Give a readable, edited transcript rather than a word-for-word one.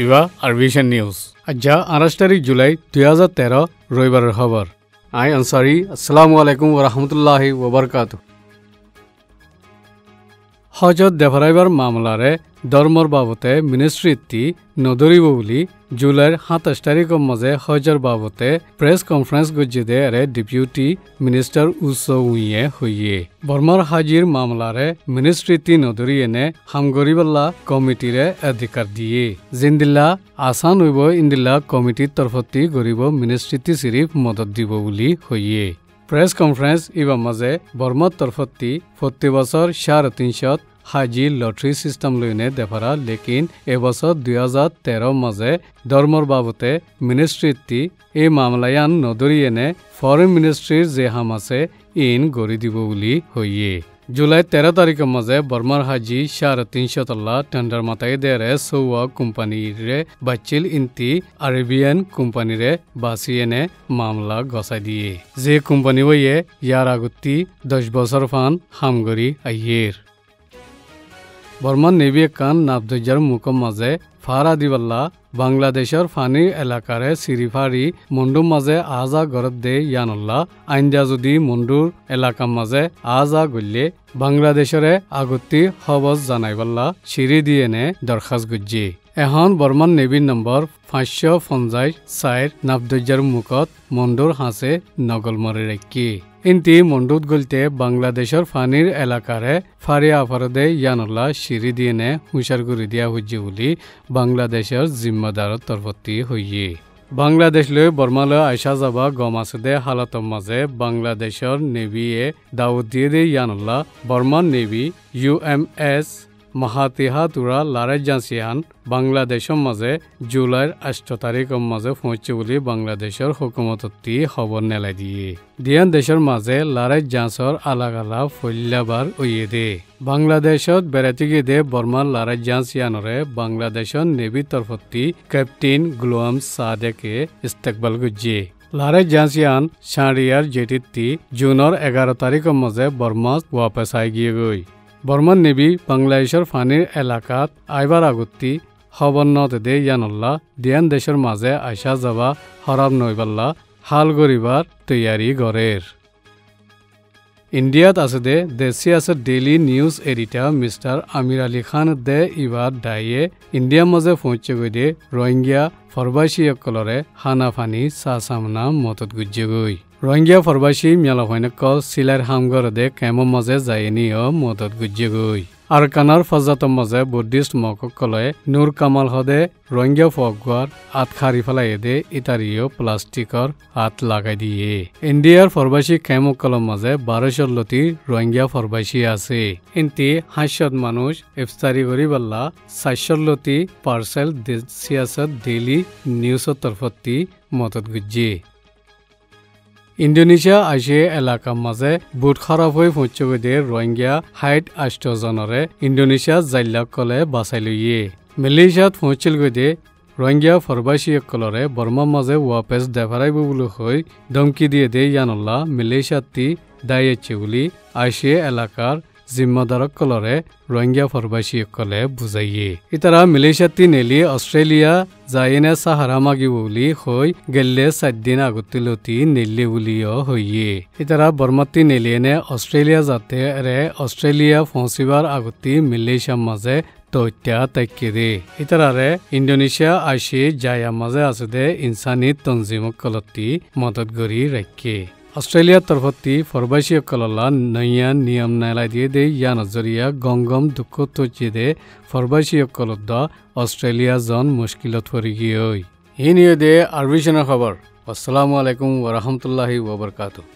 ইবা আরবিশন news আজ্জা 28 তারিখ July 2013 রবিবারের খবর আই আনসারি আসসালামু আলাইকুম ওয়া রাহমাতুল্লাহি ওয়া বারাকাতুহু হজত দেফারাইবার মামলারে ধর্মর বাবতে মিনিস্ট্রিটি নদরিব বলি জুলাইর 27 তারিখের মাঝে হজর বাবতে প্রেস কনফারেন্স গজ্জিদে আরে ডেপুটি মিনিস্টার উইয়ে হইয়ে বর্মার হাজির মামলারে মিনিস্ট্রিটি নদরি এনে হামগরিবাল্লা কমিটিরে অধিকার দিয়ে জিন্দিল্লা আসান হইব ইন্দিল্লা কমিটির তরফতি গরিব মিনিস্ট্রিটি সিরিফ মদত দিব বলি হইয়ে প্রেস কনফারেন্স ইবা মাঝে বর্মার তরফতি প্রতি বছর 350 হাজি লটারি সিস্টেম লইনে দেফারা লেকিন এবছর 2013 মাঝে ধর্মর বাবতে মিনিস্ট্রিটি এই মামলায়ান নদরি এনে ফরেন মিনিস্ট্রির যে হাম আছে ইন গড়ি দিব বলি হইয়ে জুলাই 13 তারিখের মাঝে বর্মার হাজি 350 তল্লা টেন্ডার মাথায় দেরে সৌয়া কোম্পানিরে বাচ্চিল ইন্তি আরবিয়ান কোম্পানিরে বাসি এনে মামলা গছাই দিয়ে যে কোম্পানি হইয়ে ইয়ার আগতি 10 বছর ফান হামগরি আইয়ের বর্মান নেভি কান নাবদজার মুখম মাঝে ফারা দিবাল্লা বাংলাদেশের ফানি এলাকারে সিরিফারি মন্ডুর মাঝে আজা গরত দে ইয়ানুল্লাহ আইনজা যদি মন্ডুর এলাকার মাঝে আজা গল্লে বাংলাদেশরে আগতি হবজ জানাইবাল্লা সিরি দিয়ে নে দরখাস্ত গুজি এখন বর্মান নেভির নম্বর 550 নাবদজার মুখত মন্ডুর হাসে নগলমরে রাখি ইন্তি মন্ডুত গলতে বাংলাদেশের ফানির এলাকারে ফারি আফারদে ইয়ানুল্লাহ সিরি দিয়ে নে হুঁশার করে দিয়া হইছে বলি বাংলাদেশের জিম্মাদারত তরফতি হইয়ে বাংলাদেশ লৈ বর্মালয় আইসা যাবা গম আছে দে হালাতর মাঝে বাংলাদেশের নেভিয়ে দাউদ দিয়ে দে ইয়ানুল্লাহ বর্মান নেভি UMS মাহাতিহাতুরা লারে জাঁচিয়ান বাংলাদেশের মাঝে জুলাইর 8 তারিখের মাঝে পৌঁছে বলে বাংলাদেশের হুকুমতটি খবর নেলাই দিয়ে দিয়ান দেশের মাঝে লারে জাঁচর আলাগ আলাগ ফল্যাবার ওয়ে দে বাংলাদেশত বেড়াতে গিয়ে দে বর্মার লারে জাঁচিয়ানরে বাংলাদেশের নেভি তরফতি ক্যাপ্টেন গুলাম সাদেকে ইস্তেকবাল গুজিয়ে লারে জাঁচিয়ান শাহরিয়ার জেটিটি জুনের 11 তারিখের মাঝে বর্মা ওয়াপস আই গিয়ে গই বর্মান নেভি বাংলাদেশের ফানির এলাকাত আইবার আগতি খবর নতে দে ইয়ানুল্লাহ দিয়ান দেশের মাঝে আইসা যাবা হরাব নইবাল্লা হাল গরিবার তৈয়ারি গড়ের ইন্ডিয়াত আছে দে দেশি আছে ডেইলি নিউজ এডিটর মিস্টার আমির আলী খান দে ইবার ডাইয়ে ইন্ডিয়ার মাঝে পৌঁছে গই দে রোহিঙ্গা ফরবাসী অকলরে হানাফানি সামনা মতত গুজে গই রোহিঙ্গা ফরবাসী মেলা কল সিলার হামগর দে কেমন মাঝে যায়নি মদত গুজে গই আর কানার ফজাতর মাঝে বুদ্ধিস্ট মককলে নূর কামাল হদে রোহিঙ্গা ফগুয়ার আত খারি ফেলাই দে ইতারিও প্লাস্টিকর হাত লাগাই দিয়ে ইন্ডিয়ার ফরবাসী কেমকলর মাঝে 1200 লতি রোহিঙ্গা ফরবাসী আছে ইন্তি 500 মানুষ ইফতারি করি বললা 400 লতি পার্সেল সিয়াসত ডেইলি নিউজর তরফতি মদত গুজে ইন্দোনেশিয়া আইসে এলাকার মাঝে বুট খারাপ হয়ে পৌঁছে দে রোহিঙ্গা 8 জনরে ইন্দোনেশিয়া জাইলা কলে বাঁচাই লইয়ে মালয়েশিয়াত পৌঁছিল গই দে রোহিঙ্গা ফরবাসী কলরে বর্মার মাঝে ওয়াপেস দেফারাইব বলে হই ধমকি দিয়ে দে ইয়ানুল্লাহ মালয়েশিয়াতি দায়িত্ব বলি আইসে এলাকার জিম্মাদারক কলরে রোহিঙ্গা ফরবাসী কলে বুঝাইয়ে ইতারা মালয়েশিয়াতি নেলি অস্ট্রেলিয়া যাইনে সাহারা মাগি বলি হই গেলে 7 দিন আগতিলতি নেলি বলিও হইয়ে ইতারা বর্মাতি নেলিয়েনে অস্ট্রেলিয়া যাতে রে অস্ট্রেলিয়া পৌঁছিবার আগতি মালয়েশিয়ার মাঝে তৈত্যা তাইকে দে ইতারারে ইন্দোনেশিয়া আইসি জায়া মাঝে আছে দে ইনসানি তনজিমক কলতি মদত গড়ি রাখে অস্ট্রেলিয়ার তরফতি ফরবাসী কললা নয়া নিয়ম নাইলাই দিয়ে দে ইয়া নজরিয়া গঙ্গম দুঃখ তৈছে দে ফরবাসী কলদ অস্ট্রেলিয়া জন মুশকিলত পড়ি গিয়ে এই নিয়ে দে আরবিশনের খবর আসসালামু আলাইকুম ওয়া রাহমাতুল্লাহি ওয়া বারাকাতুহু